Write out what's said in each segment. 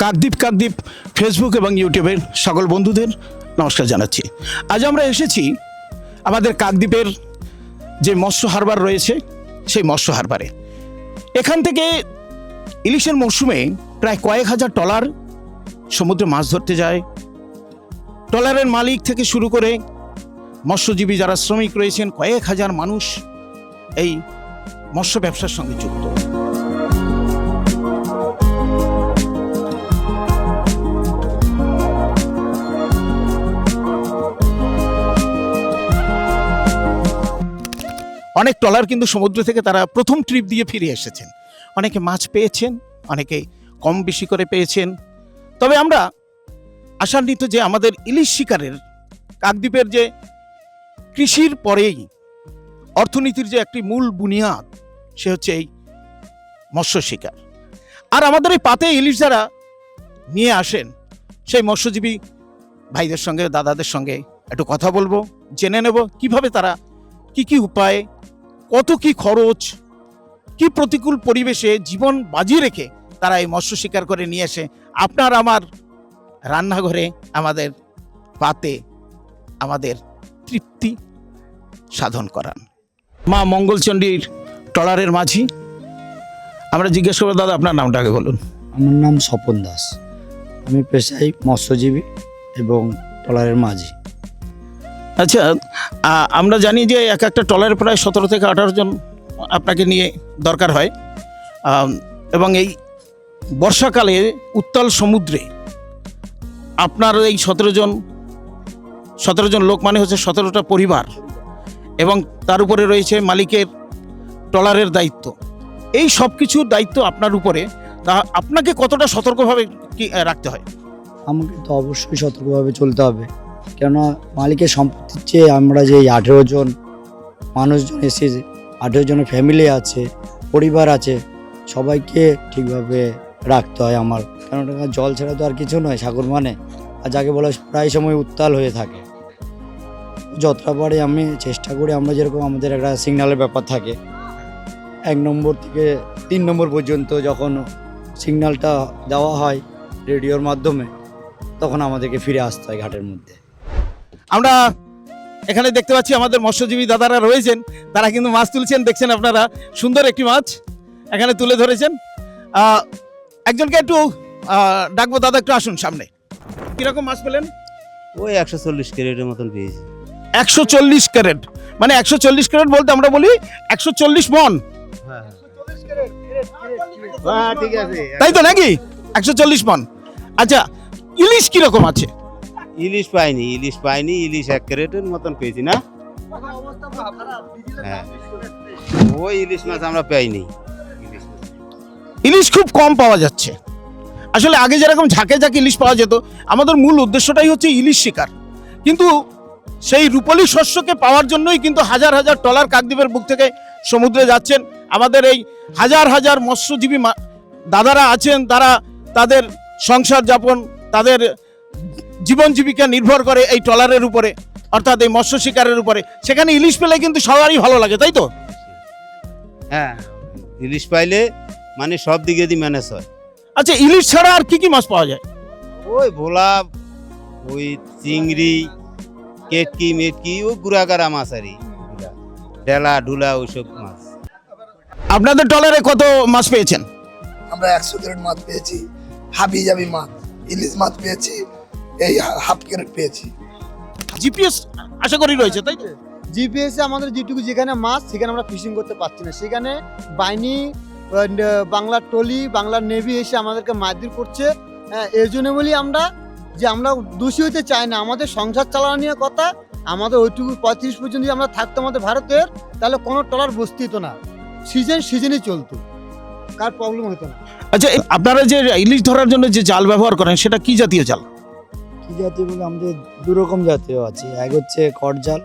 Kakdwip Facebook এবং ইউটিউবের সকল বন্ধুদের নমস্কার জানাচ্ছি। আজ আমরা এসেছি আমাদের কাকদ্বীপের যে মৎস্য হারবার রয়েছে সেই মৎস্য হারবারে। এখান থেকে ইলিশের মরশুমে প্রায় কয়েক হাজার ট্রলার সমুদ্রে মাছ ধরতে যায়। ট্রলারের মালিক থেকে শুরু করে মৎস্যজীবী যারা শ্রমিক রয়েছেন, কয়েক হাজার মানুষ এই মৎস্য ব্যবসার সঙ্গে যুক্ত। অনেক ট্রলার কিন্তু সমুদ্র থেকে তারা প্রথম ট্রিপ দিয়ে ফিরে এসেছেন। অনেকে মাছ পেয়েছেন, অনেকে কম বেশি করে পেয়েছেন। তবে আমরা আশান্বিত যে আমাদের ইলিশ শিকারের কাকদ্বীপের যে কৃষির পরেই অর্থনীতির যে একটি মূল বুনিয়াদ, সে হচ্ছে এই মৎস্য শিকার। আর আমাদের এই পাতে ইলিশ যারা নিয়ে আসেন, সেই মৎস্যজীবী ভাইদের সঙ্গে, দাদাদের সঙ্গে একটু কথা বলবো, জেনে নেব কিভাবে তারা কি উপায়ে, কত কি খরচ, কি প্রতিকূল পরিবেশে জীবন বাজি রেখে তারা এই মৎস্য শিকার করে নিয়ে এসে আপনার আমার রান্নাঘরে, আমাদের পাতে আমাদের তৃপ্তি সাধন করান। মা মঙ্গলচণ্ডীর ট্রলারের মাঝি, আমরা জিজ্ঞেস করবো, দাদা আপনার নামটা আগে বলুন। আমার নাম স্বপন দাস, আমি পেশায় মৎস্যজীবী এবং ট্রলারের মাঝি। আচ্ছা, আমরা জানি যে এক একটা ট্রলারে প্রায় 17 থেকে 18 জন আপনাকে নিয়ে দরকার হয়, এবং এই বর্ষাকালে উত্তাল সমুদ্রে আপনার এই 17 জন লোক মানে হচ্ছে 17টা পরিবার, এবং তার উপরে রয়েছে মালিকের ট্রলারের দায়িত্ব। এই সব কিছুর দায়িত্ব আপনার উপরে, তা আপনাকে কতটা সতর্কভাবে কি রাখতে হয়? আমাকে তো অবশ্যই সতর্কভাবে চলতে হবে, কেননা মালিকের সম্পত্তির চেয়ে আমরা যে 18 জন মানুষজন এসেছে, 18 জনের ফ্যামিলি আছে, পরিবার আছে, সবাইকে ঠিকভাবে রাখতে হয় আমার। কেননা জল ছাড়া তো আর কিছু নয় সাগর মানে, আর যাকে বলা প্রায় সময় উত্তাল হয়ে থাকে। যতটা পারে আমি চেষ্টা করি, আমরা যেরকম আমাদের একটা সিগন্যালের ব্যাপার থাকে, 1 নম্বর থেকে 3 নম্বর পর্যন্ত যখন সিগন্যালটা দেওয়া হয় রেডিওর মাধ্যমে, তখন আমাদেরকে ফিরে আসতে হয় ঘাটের মধ্যে। আমরা এখানে দেখতে পাচ্ছি আমাদের মৎস্যজীবী দাদারা রয়েছেন, তারা কিন্তু মাছ তুলছেন। দেখছেন আপনারা, সুন্দর একটি মাছ এখানে তুলে ধরেছেন। একজনকে একটু ডাকবো, দাদা একটু আসুন সামনে। কিরকম মাছ পেলেন? ওই 140 ক্যারেটের মতন পেয়েছি। 140 ক্যারেট, মানে 140 ক্যারেট বলতে আমরা বলি 140 মন, হ্যাঁ ঠিক আছে, তাই তো নাকি? 140 মন। আচ্ছা, ইলিশ কিরকম আছে? ইলিশ পাইনি, ইলিশ 1 ক্যারেটের মতন পেয়েছি না। হ্যাঁ, ওই ইলিশ মাছ আমরা পাইনি। ইলিশ খুব কম পাওয়া যাচ্ছে। আসলে আগে যেরকম ঝাঁকে ঝাঁকে ইলিশ পাওয়া যেত, আমাদের মূল উদ্দেশ্যটাই হচ্ছে ইলিশ শিকার। কিন্তু সেই রূপালী শস্যকে পাওয়ার জন্যই কিন্তু হাজার হাজার ট্রলার কাকদ্বীপের বুক থেকে সমুদ্রে যাচ্ছেন। আমাদের এই হাজার হাজার মৎস্যজীবী দাদারা আছেন, তারা তাদের সংসার যাপন, তাদের জীবন জীবিকা নির্ভর করে এই ট্রলারের উপরে, অর্থাৎ এই মৎস্য শিকারের উপরে। সেখানে ইলিশ পেলে কিন্তু সবারই ভালো লাগে, তাই তো? হ্যাঁ, ইলিশ পাইলে মানে সব দিকে দিয়ে ম্যানেজ হয়। আচ্ছা, ইলিশ ছাড়া আর কি কি মাছ পাওয়া যায়? ওই ভোলা, ওই চিংড়ি, কেটকি মেটকি, ওই গুড়াগাড়া মাছ আর ডেলা ঢুলা, ওইসব মাছ। আপনাদের ট্রলারে কত মাছ পেয়েছেন? আমরা 100 ক্যারেট মাছ পেয়েছি, হাবি জাবি মাছ, ইলিশ মাছ পেয়েছি, এই হাফ ক্যারেট পেয়েছি। জিপিএস আশা করি রয়েছে, তাই তো? জিপিএসে আমাদের যেটুকু যেখানে মাছ, সেখানে আমরা ফিশিং করতে পারছি না। সেখানে বাহিনী, বাংলার টলি, বাংলার নেভি এসে আমাদেরকে মারধর করছে। এর জন্য বলি আমরা দোষী হতে চাই না। আমাদের সংসার চালানো নিয়ে কথা, আমাদের ওইটুকু 35 পর্যন্ত যদি আমরা থাকতো আমাদের ভারতের, তাহলে কোনো ট্রলার বসতিত না, সিজনই চলতো, কার প্রবলেম হতো না। আচ্ছা, আপনারা যে ইলিশ ধরার জন্য যে জাল ব্যবহার করেন, সেটা কি জাতীয় জাল? কি জাতীয় বলে আমাদের 2 রকম জাতীয় আছে। এক হচ্ছে কট জাল,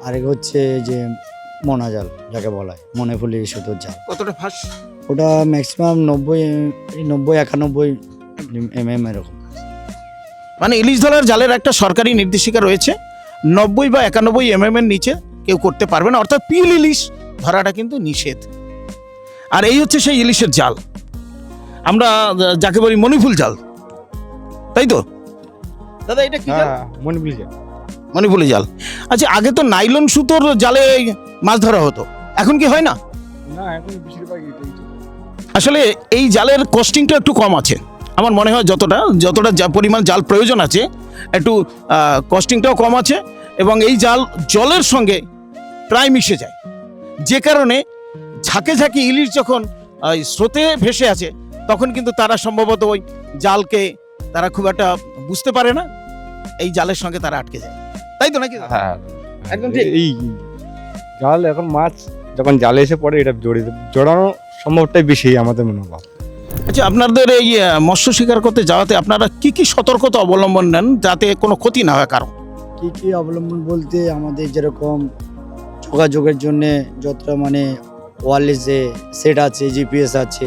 আরেক হচ্ছে যে মোনা জাল, যাকে বলা হয় মনে ফুলি সুতোর জাল। কতটা ফাঁস? ওটা ম্যাক্সিমাম 90-91 mm এরকম। মানে ইলিশ ধরার জালের একটা সরকারি নির্দেশিকা রয়েছে, 90 বা 91 mm এর নিচে কেউ করতে পারবে না, অর্থাৎ পিল ইলিশ ধরাটা কিন্তু নিষেধ। আর এই হচ্ছে সেই ইলিশের জাল। আমরা যাকে বলি মণিফুল জাল, তাই তো দাদা? এটা কি জাল? মণিপুরি জাল। আচ্ছা, আগে তো নাইলন সুতোর জালে মাছ ধরা হতো, এখন কি হয় না? আসলে এই জালের কস্টিংটা একটু কম আছে আমার মনে হয়, যতটা যা পরিমাণ জাল প্রয়োজন আছে একটু কস্টিংটাও কম আছে, এবং এই জাল জলের সঙ্গে প্রায় মিশে যায়, যে কারণে ঝাঁকে ঝাঁকে ইলিশ যখন স্রোতে ভেসে আছে তখন কিন্তু তারা সম্ভবত ওই জালকে তারা খুব একটা বুঝতে পারে না, এই জালের সঙ্গে তারা আটকে যায়, তাই তো নাকি? হ্যাঁ, একদম ঠিক। এই জাল এখন মাছ যখন জালে এসে পড়ে এটা জড়ানো সম্ভবটাই বেশি আমাদের মনোভাব। আচ্ছা, আপনাদের এই মৎস্য শিকার করতে যাওয়াতে আপনারা কি কি সতর্কতা অবলম্বন নেন যাতে কোনো ক্ষতি না হয় কারণ? কী কী অবলম্বন বলতে আমাদের যেরকম যোগাযোগের জন্যে যতটা মানে ওয়্যারলেস যে সেট আছে, জিপিএস আছে,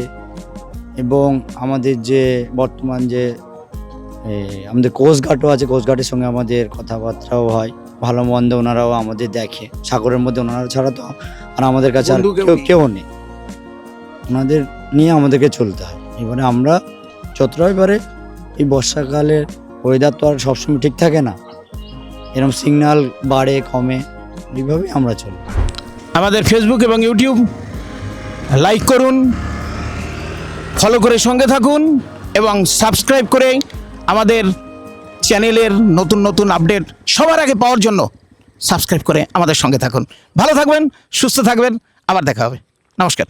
এবং আমাদের যে বর্তমান যে আমাদের কোস্টগার্ডও আছে, কোস্টগার্ডের সঙ্গে আমাদের কথাবার্তাও হয়, ভালো মন্দ ওনারাও আমাদের দেখে, সাগরের মধ্যে ওনারা ছাড়া তো আর আমাদের কাছে আর বন্ধু কেউ নেই। কেউ নেই, ওনাদের নিয়ে আমাদেরকে চলতে হয়। এবারে আমরা যতটা এবারে এই বর্ষাকালের ওয়েদার তো আর সবসময় ঠিক থাকে না, এরকম সিগন্যাল বাড়ে কমে, এইভাবেই আমরা চলি। আমাদের ফেসবুক এবং ইউটিউব লাইক করুন, ফলো করে সঙ্গে থাকুন এবং সাবস্ক্রাইব করে আমাদের চ্যানেলের নতুন নতুন আপডেট সবার আগে পাওয়ার জন্য সাবস্ক্রাইব করে আমাদের সঙ্গে থাকুন। ভালো থাকবেন, সুস্থ থাকবেন, আবার দেখা হবে। নমস্কার।